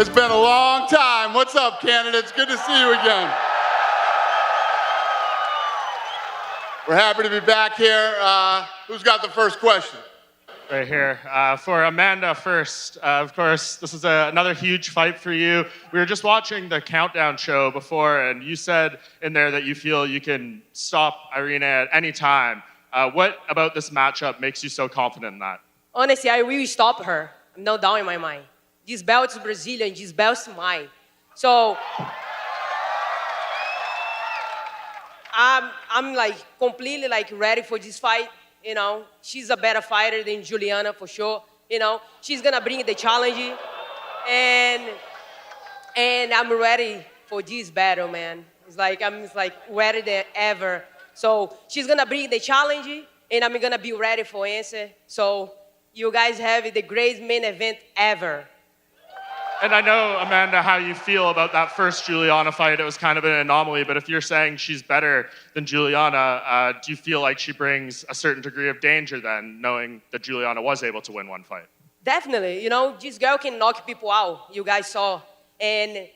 It's been a long time. What's up, candidates? Good to see you again. We're happy to be back here. Who's got the first question? Right here. For Amanda first, of course, this is another huge fight for you. We were just watching the countdown show before, and you said in there that you feel you can stop Irina at any time. What about this matchup makes you so confident in that? Honestly, I will stop her. No doubt in my mind. This belt is Brazilian, this belt is mine. So, I'm like completely like ready for this fight. You know, she's a better fighter than Juliana for sure. You know, she's gonna bring the challenge, and I'm ready for this battle, man. I'm ready than ever. So she's gonna bring the challenge, and I'm gonna be ready for answer. So you guys have the greatest main event ever. And I know, Amanda, how you feel about that first Juliana fight. It was kind of an anomaly, but if you're saying she's better than Juliana, do you feel like she brings a certain degree of danger then, knowing that Juliana was able to win one fight? Definitely. You know, this girl can knock people out, you guys saw. And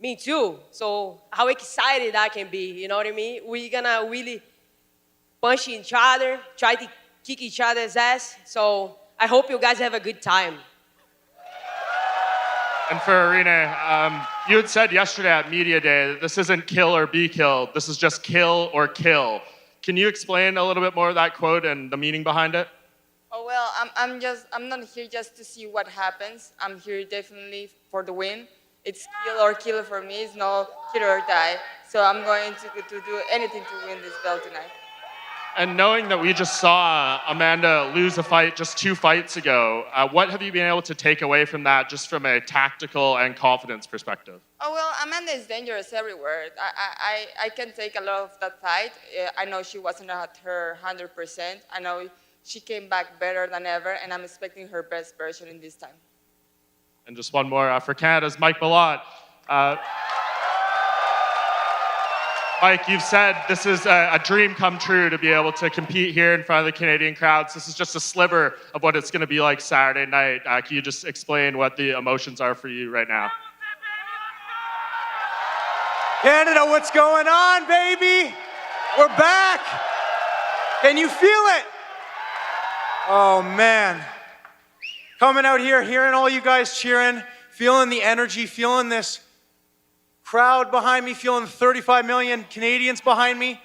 me too. So how excited I can be, you know what I mean? We're gonna really punch each other, try to kick each other's ass. So I hope you guys have a good time. And for Irina, you had said yesterday at Media Day that this isn't kill or be killed. This is just kill or kill. Can you explain a little bit more of that quote and the meaning behind it? Oh, well, I'm not here just to see what happens. I'm here definitely for the win. It's kill or kill for me. It's no kill or die. So I'm going to do anything to win this belt tonight. And knowing that we just saw Amanda lose a fight just 2 fights ago, what have you been able to take away from that just from a tactical and confidence perspective? Oh, well, Amanda is dangerous everywhere. I can take a lot of that fight. I know she wasn't at her 100%. I know she came back better than ever, and I'm expecting her best version in this time. And just one more for Canada's Mike Ballot. Mike, you've said this is a dream come true to be able to compete here in front of the Canadian crowds. This is just a sliver of what it's going to be like Saturday night. Can you just explain what the emotions are for you right now? Canada, what's going on, baby? We're back. Can you feel it? Oh, man. Coming out here, hearing all you guys cheering, feeling the energy, feeling this crowd behind me, feeling 35 million Canadians behind me.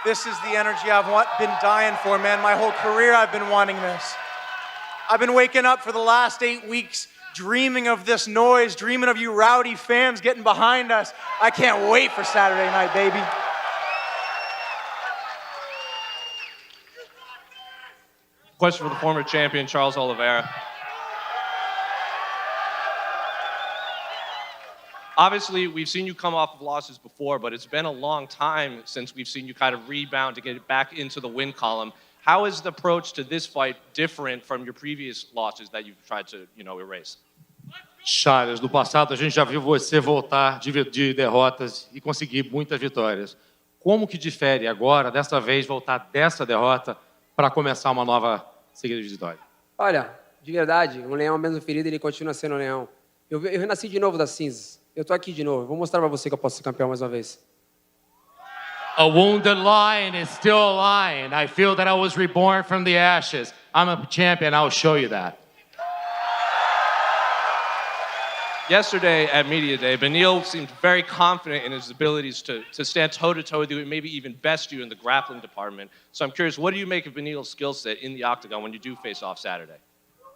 This is the energy I've been dying for, man. My whole career I've been wanting this. I've been waking up for the last 8 weeks dreaming of this noise, dreaming of you rowdy fans getting behind us. I can't wait for Saturday night, baby. Question for the former champion, Charles Oliveira. Obviously, we've seen you come off of losses before, but it's been a long time since we've seen you kind of rebound to get back into the win column. How is the approach to this fight different from your previous losses that you've tried to, erase? Charles, no passado a gente já viu você voltar de derrotas e conseguir muitas vitórias. Como que difere agora, dessa vez, voltar dessa derrota para começar uma nova seguida de vitória? Olha, de verdade, um leão mesmo ferido, ele continua sendo um leão. Eu renasci de novo das cinzas. Eu tô aqui de novo. Vou mostrar para você que eu posso ser campeão mais uma vez. A wounded lion is still a lion. I feel that I was reborn from the ashes. I'm a champion. I'll show you that. Yesterday at Media Day, Beneil seemed very confident in his abilities to stand toe-to-toe with you and maybe even best you in the grappling department. So I'm curious, what do you make of Beneil's skill set in the octagon when you do face off Saturday?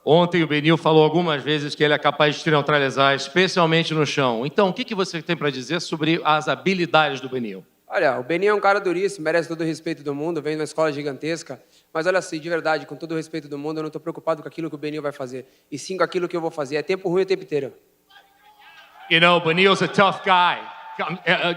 Ontem o Beneil falou algumas vezes que ele é capaz de te neutralizar, especialmente no chão. Então, o que você tem para dizer sobre as habilidades do Beneil? Olha, o Beneil é um cara duríssimo, merece todo o respeito do mundo, vem de uma escola gigantesca. Mas olha assim, de verdade, com todo o respeito do mundo, eu não estou preocupado com aquilo que o Beneil vai fazer. E sim com aquilo que eu vou fazer. É tempo ruim o tempo inteiro. You know, Beneil's a tough guy.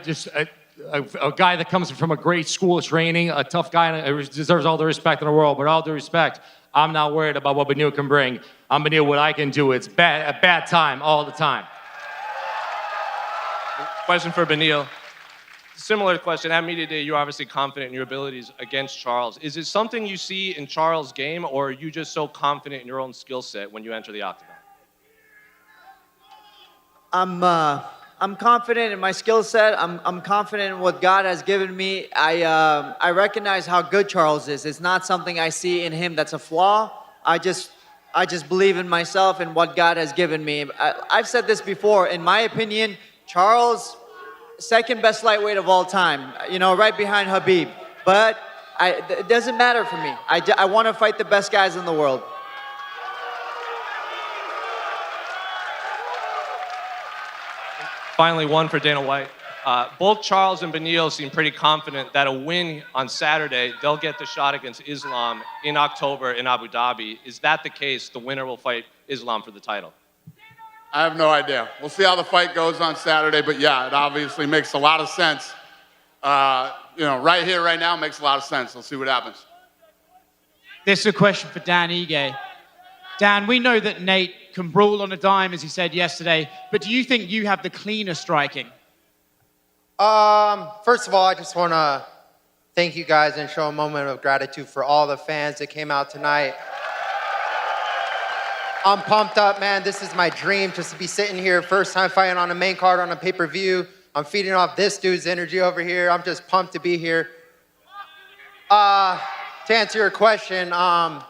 Just a guy that comes from a great school of training, a tough guy, and deserves all the respect in the world. But all due respect, I'm not worried about what Beneil can bring. I'm Beneil, what I can do. It's a bad time all the time. Question for Beneil. Similar question. At Media Day, you're obviously confident in your abilities against Charles. Is it something you see in Charles' game, or are you just so confident in your own skill set when you enter the octagon? I'm confident in my skill set. I'm confident in what God has given me. I recognize how good Charles is. It's not something I see in him that's a flaw. I just believe in myself and what God has given me. I've said this before. In my opinion, Charles, second best lightweight of all time. You know, right behind Habib. But it doesn't matter for me. I want to fight the best guys in the world. Finally, one for Dana White. Both Charles and Beneil seem pretty confident that a win on Saturday, they'll get the shot against Islam in October in Abu Dhabi. Is that the case? The winner will fight Islam for the title? I have no idea. We'll see how the fight goes on Saturday, but yeah, it obviously makes a lot of sense. You know, right here, right now, makes a lot of sense. We'll see what happens. This is a question for Dan Ige. Dan, we know that Nate can brawl on a dime, as he said yesterday, but do you think you have the cleaner striking? First of all, I just want to thank you guys and show a moment of gratitude for all the fans that came out tonight. I'm pumped up, man. This is my dream, just to be sitting here, first time fighting on a main card on a pay-per-view. I'm feeding off this dude's energy over here. I'm just pumped to be here. To answer your question, I'm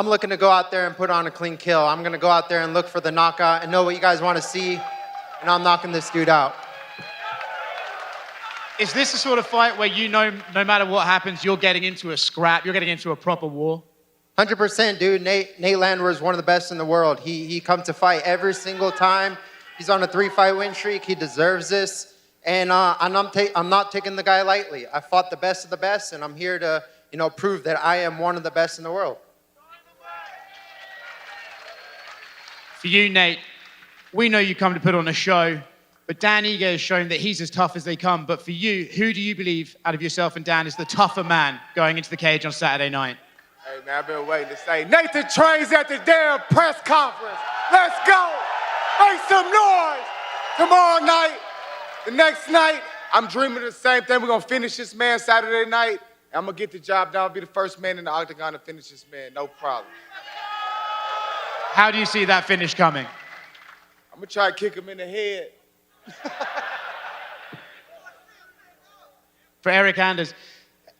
looking to go out there and put on a clean kill. I'm going to go out there and look for the knockout and know what you guys want to see, and I'm knocking this dude out. Is this the sort of fight where you know no matter what happens, you're getting into a scrap, you're getting into a proper war? 100%, dude. Nate Landwehr is one of the best in the world. He comes to fight every single time. He's on a 3-fight win streak. He deserves this. And I'm not taking the guy lightly. I fought the best of the best, and I'm here to, you know, prove that I am one of the best in the world. For you, Nate, we know you come to put on a show, but Dan Ige has shown that he's as tough as they come. But for you, who do you believe, out of yourself and Dan, is the tougher man going into the cage on Saturday night? Hey, man, I've been waiting to say, Nathan trains at the damn press conference. Let's go. Make some noise. Tomorrow night, the next night, I'm dreaming of the same thing. We're going to finish this man Saturday night. I'm going to get the job done. I'll be the first man in the octagon to finish this man. No problem. How do you see that finish coming? I'm going to try to kick him in the head. For Eric Anders,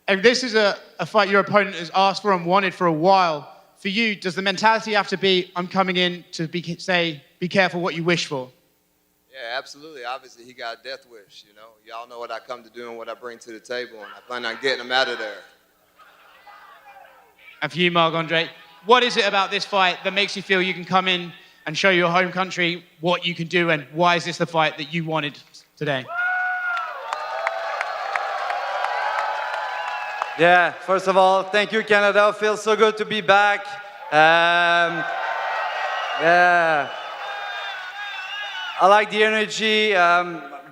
and this is a fight your opponent has asked for and wanted for a while. For you, does the mentality have to be, I'm coming in to be careful what you wish for? Yeah, absolutely. Obviously, he got a death wish, you know. Y'all know what I come to do and what I bring to the table, and I plan on getting him out of there. And for you, Marc-Andre, what is it about this fight that makes you feel you can come in and show your home country what you can do, and why is this the fight that you wanted today? Yeah, first of all, thank you, Canada. Feels so good to be back. Yeah. I like the energy.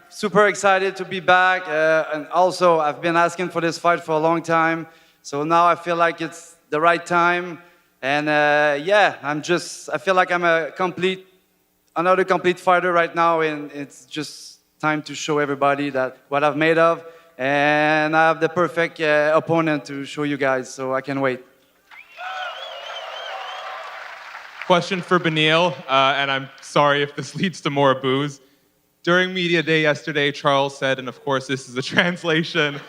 Super excited to be back. And also, I've been asking for this fight for a long time. So now I feel like it's the right time. And yeah, I feel like I'm another complete fighter right now. And it's just time to show everybody that what I've made of. And I have the perfect opponent to show you guys. So I can't wait. Question for Beneil, and I'm sorry if this leads to more boos. During media day yesterday, Charles said, and of course this is a translation,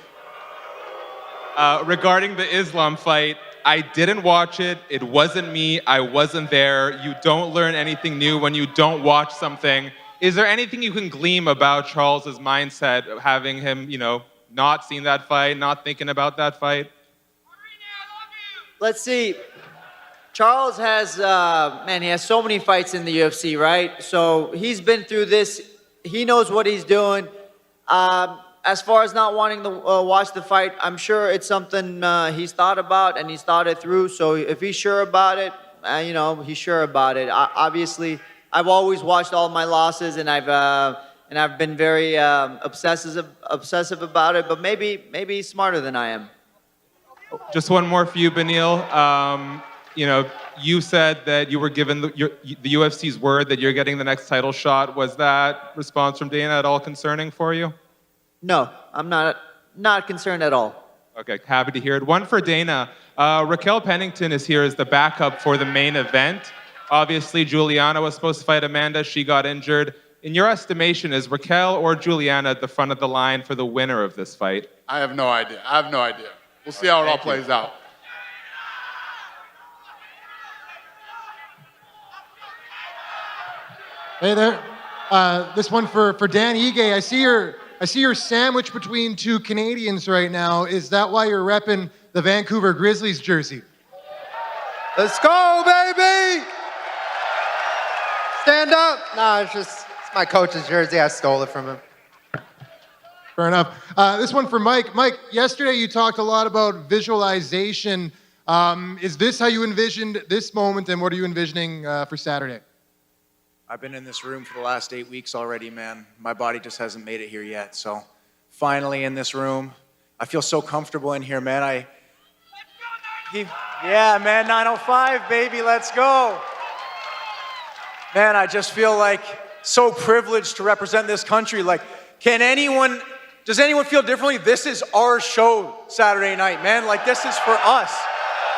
regarding the Islam fight, I didn't watch it, it wasn't me, I wasn't there. You don't learn anything new when you don't watch something. Is there anything you can glean about Charles's mindset of having him, you know, not seen that fight, not thinking about that fight? Let's see. Charles has, man, he has so many fights in the UFC, right? So he's been through this. He knows what he's doing. As far as not wanting to watch the fight, I'm sure it's something he's thought about and he's thought it through. So if he's sure about it, you know, he's sure about it. Obviously, I've always watched all my losses, and I've been very obsessive about it. But maybe he's smarter than I am. Just one more for you, Beneil. You know, you said that you were given the UFC's word that you're getting the next title shot. Was that response from Dana at all concerning for you? No, I'm not concerned at all. Okay, happy to hear it. One for Dana. Raquel Pennington is here as the backup for the main event. Obviously, Juliana was supposed to fight Amanda. She got injured. In your estimation, is Raquel or Juliana at the front of the line for the winner of this fight? I have no idea. We'll see how it all plays out. Hey there. This one for Dan Ige. I see you're sandwiched between two Canadians right now. Is that why you're repping the Vancouver Grizzlies jersey? Let's go, baby! Stand up. No, it's my coach's jersey. I stole it from him. Fair enough. This one for Mike. Mike, yesterday you talked a lot about visualization. Is this how you envisioned this moment, and what are you envisioning for Saturday? I've been in this room for the last 8 weeks already, man. My body just hasn't made it here yet. So finally in this room, I feel so comfortable in here, man. Yeah, man, 905, baby, let's go. Man, I just feel like so privileged to represent this country. Like, does anyone feel differently? This is our show Saturday night, man. Like, this is for us.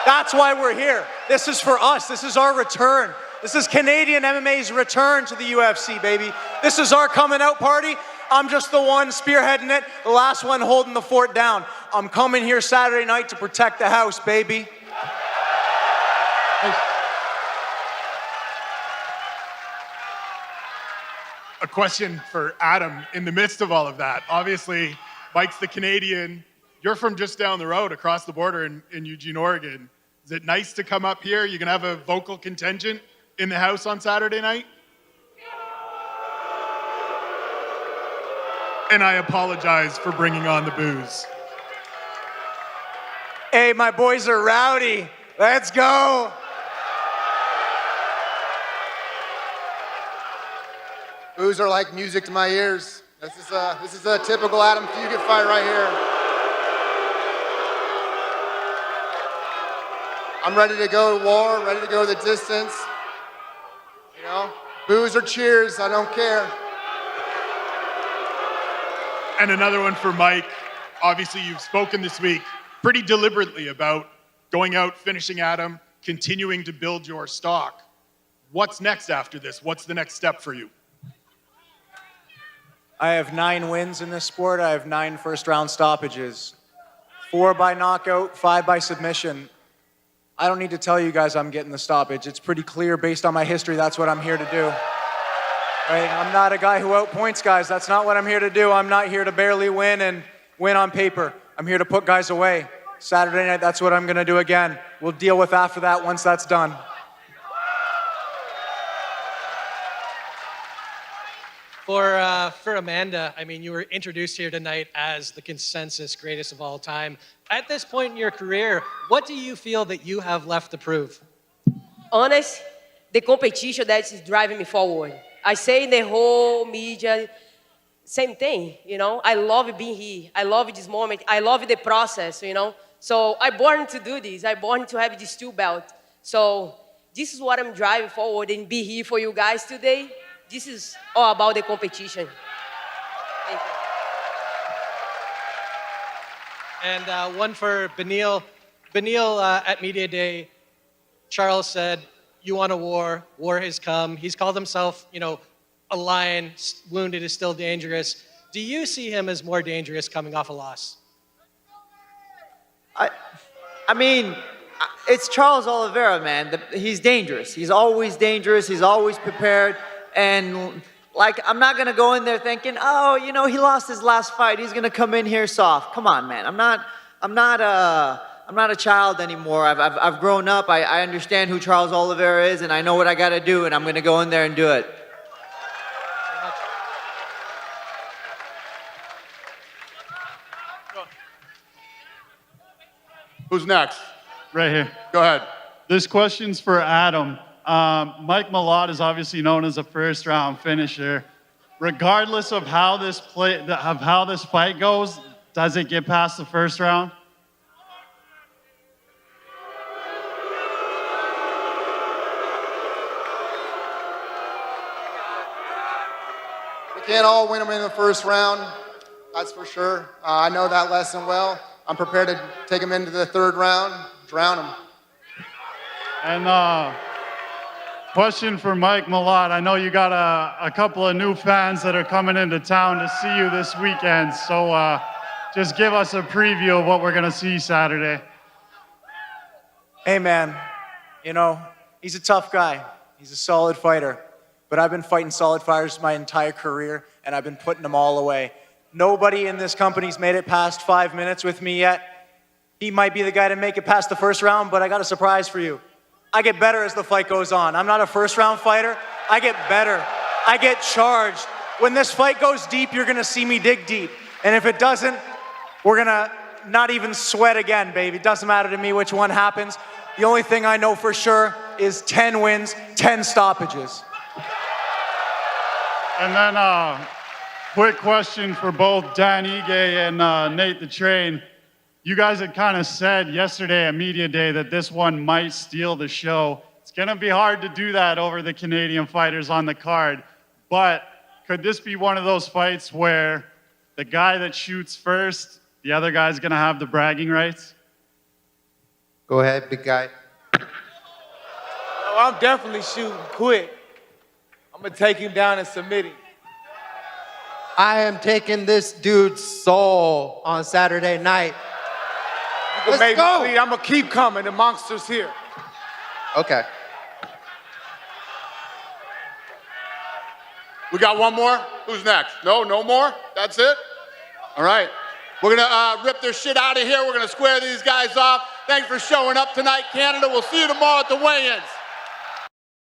That's why we're here. This is for us. This is our return. This is Canadian MMA's return to the UFC, baby. This is our coming out party. I'm just the one spearheading it, the last one holding the fort down. I'm coming here Saturday night to protect the house, baby. A question for Adam in the midst of all of that. Obviously, Mike's the Canadian. You're from just down the road, across the border in Eugene, Oregon. Is it nice to come up here? You can have a vocal contingent in the house on Saturday night? And I apologize for bringing on the booze. Hey, my boys are rowdy. Let's go. Boos are like music to my ears. This is a typical Adam Fugit fight right here. I'm ready to go to war, ready to go the distance. You know, boos or cheers, I don't care. And another one for Mike. Obviously, you've spoken this week pretty deliberately about going out, finishing Adam, continuing to build your stock. What's next after this? What's the next step for you? I have 9 wins in this sport. I have 9 first-round stoppages. 4 by knockout, 5 by submission. I don't need to tell you guys I'm getting the stoppage. It's pretty clear based on my history, that's what I'm here to do. Right? I'm not a guy who outpoints guys. That's not what I'm here to do. I'm not here to barely win and win on paper. I'm here to put guys away. Saturday night, that's what I'm going to do again. We'll deal with after that once that's done. For Amanda, I mean, you were introduced here tonight as the consensus greatest of all time. At this point in your career, what do you feel that you have left to prove? Honest, the competition that is driving me forward. I say in the whole media, same thing, you know. I love being here. I love this moment. I love the process, you know. So I'm born to do this. I'm born to have this 2 belt. So this is what I'm driving forward and be here for you guys today. This is all about the competition. Thank you. And one for Benil. Benil, at Media Day, Charles said, you want a war, war has come. He's called himself, you know, a lion, wounded is still dangerous. Do you see him as more dangerous coming off a loss? I mean, it's Charles Oliveira, man. He's dangerous. He's always dangerous. He's always prepared. And like, I'm not gonna go in there thinking, oh, you know, he lost his last fight. He's gonna come in here soft. Come on, man. I'm not a child anymore. I've grown up. I understand who Charles Oliveira is, and I know what I gotta do, and I'm gonna go in there and do it. Who's next? Right here. Go ahead. This question's for Adam. Mike Malott is obviously known as a first-round finisher. Regardless of how this fight goes, does it get past the first round? We can't all win them in the first round, that's for sure. I know that lesson well. I'm prepared to take them into the 3rd round, drown them. And Question for Mike Malott. I know you got a couple of new fans that are coming into town to see you this weekend. So just give us a preview of what we're going to see Saturday. Hey, man, you know, he's a tough guy. He's a solid fighter. But I've been fighting solid fighters my entire career, and I've been putting them all away. Nobody in this company's made it past 5 minutes with me yet. He might be the guy to make it past the first round, but I got a surprise for you. I get better as the fight goes on. I'm not a first-round fighter. I get better. I get charged. When this fight goes deep, you're going to see me dig deep. And if it doesn't, we're going to not even sweat again, baby. It doesn't matter to me which one happens. The only thing I know for sure is 10 wins, 10 stoppages. And then quick question for both Dan Ige and Nate the Train. You guys had kind of said yesterday at Media Day that this one might steal the show. It's going to be hard to do that over the Canadian fighters on the card. But could this be one of those fights where the guy that shoots first, the other guy's going to have the bragging rights? Go ahead, big guy. Oh, I'm definitely shooting quick. I'm going to take him down and submit him. I am taking this dude's soul on Saturday night. You can Let's go. I'm going to keep coming. The monster's here. Okay. We got one more? Who's next? No more? That's it? All right. We're going to rip their shit out of here. We're going to square these guys off. Thanks for showing up tonight, Canada. We'll see you tomorrow at the weigh-ins.